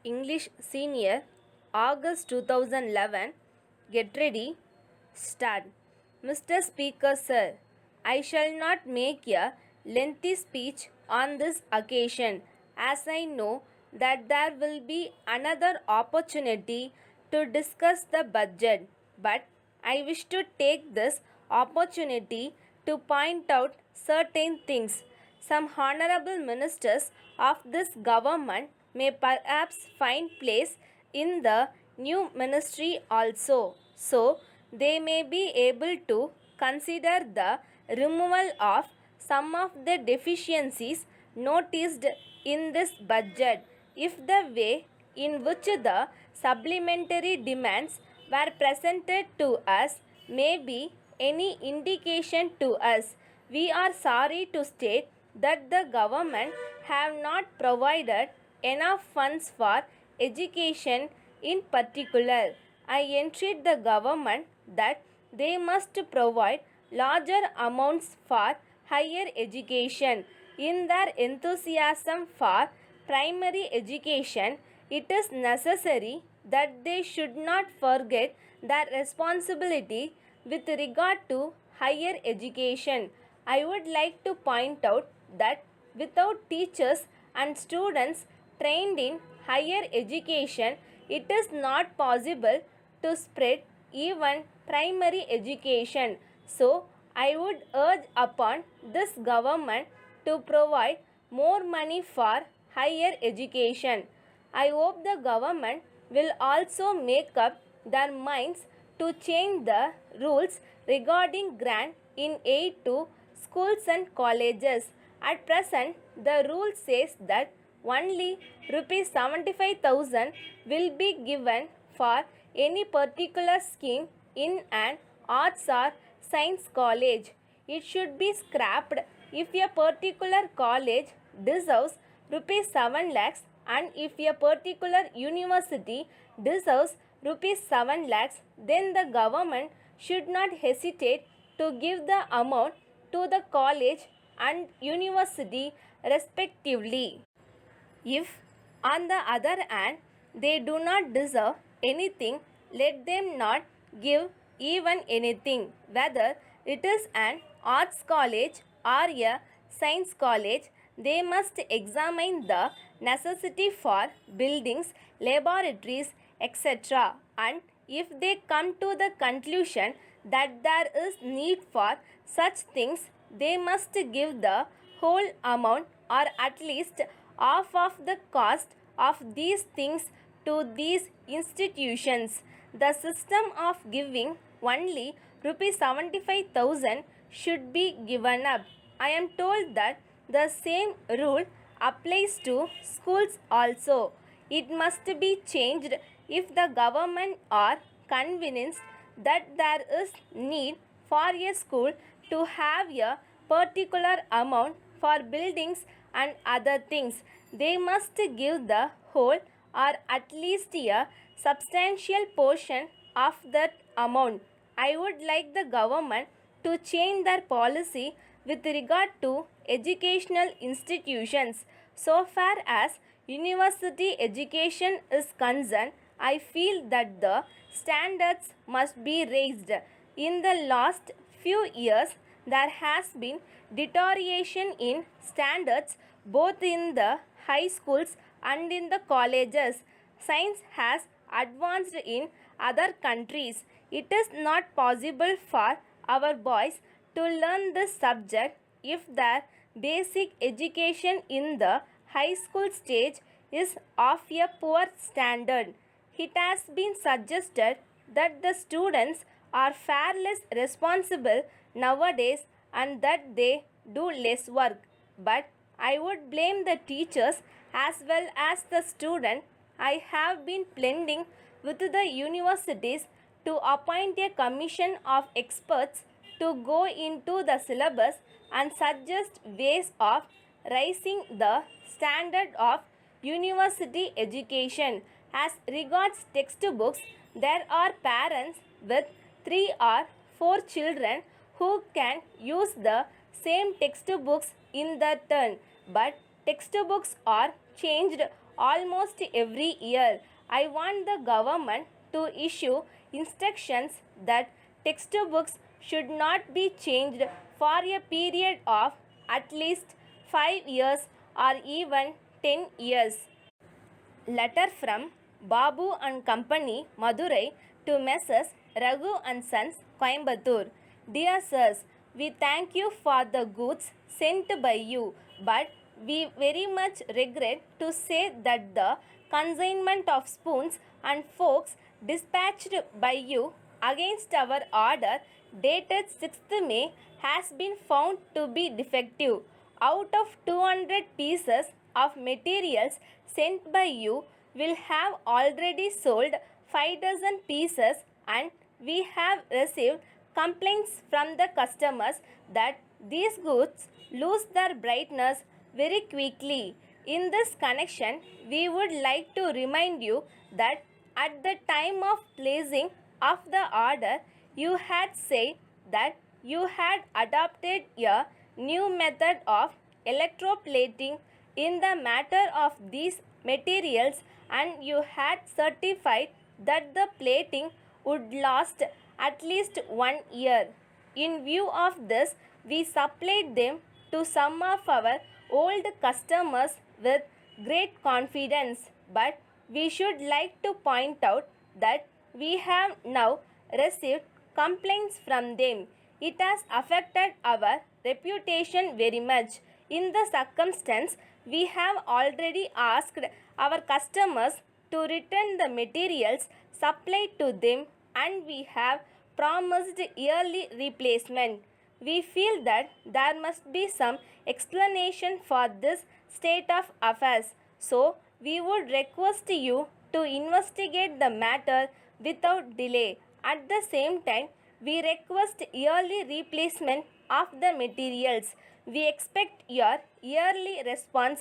English Senior, August 2011. Get ready. Start. Mr. Speaker Sir, I shall not make a lengthy speech on this occasion, as I know that there will be another opportunity to discuss the budget, but I wish to take this opportunity to point out certain things. Some honorable ministers of this government may perhaps find place in the new ministry also. So, they may be able to consider the removal of some of the deficiencies noticed in this budget if the way in which the supplementary demands were presented to us may be any indication to us. We are sorry to state that the government have not provided enough funds for education in particular. I entreat the government that they must provide larger amounts for higher education. In their enthusiasm for primary education, it is necessary that they should not forget their responsibility with regard to higher education. I would like to point out that without teachers and students trained in higher education, it is not possible to spread even primary education. So, I would urge upon this government to provide more money for higher education. I hope the government will also make up their minds to change the rules regarding grant in aid to schools and colleges. At present, the rule says that only rupees 75,000 will be given for any particular scheme in an arts or science college. It should be scrapped if a particular college deserves rupees 7 lakhs and if a particular university deserves rupees 7 lakhs, then the government should not hesitate to give the amount to the college and university respectively. If, on the other hand, they do not deserve anything, let them not give even anything, whether it is an arts college or a science college. They must examine the necessity for buildings, laboratories, etc. And if they come to the conclusion that there is need for such things, they must give the whole amount or at least half of the cost of these things to these institutions. The system of giving only rupees 75,000 should be given up. I am told that the same rule applies to schools also. It must be changed if the government are convinced that there is need for a school to have a particular amount for buildings and other things. They must give the whole or at least a substantial portion of that amount. I would like the government to change their policy with regard to educational institutions. So far as university education is concerned, I feel that the standards must be raised. In the last few years, there has been deterioration in standards both in the high schools and in the colleges. Science has advanced in other countries. It is not possible for our boys to learn this subject if their basic education in the high school stage is of a poor standard. It has been suggested that the students are far less responsible nowadays and that they do less work. But I would blame the teachers as well as the student. I have been pleading with the universities to appoint a commission of experts to go into the syllabus and suggest ways of raising the standard of university education. As regards textbooks, there are parents with 3 or 4 children who can use the same textbooks in their turn, but textbooks are changed almost every year. I want the government to issue instructions that textbooks should not be changed for a period of at least 5 years or even 10 years. Letter from Babu and Company, Madurai, to Messrs. Raghu and Sons, Coimbatore. Dear Sirs, we thank you for the goods sent by you, but we very much regret to say that the consignment of spoons and forks dispatched by you against our order dated 6th May has been found to be defective. Out of 200 pieces of materials sent by you, will have already sold 5 dozen pieces, and we have received complaints from the customers that these goods lose their brightness very quickly. In this connection, we would like to remind you that at the time of placing of the order, you had said that you had adopted a new method of electroplating in the matter of these materials, and you had certified that the plating would last at least 1 year. In view of this, we supplied them to some of our old customers with great confidence, but we should like to point out that we have now received complaints from them. It has affected our reputation very much. In the circumstance, we have already asked our customers to return the materials supplied to them, and we have promised yearly replacement. We feel that there must be some explanation for this state of affairs, so we would request you to investigate the matter without delay. At the same time, we request yearly replacement of the materials. We expect your yearly response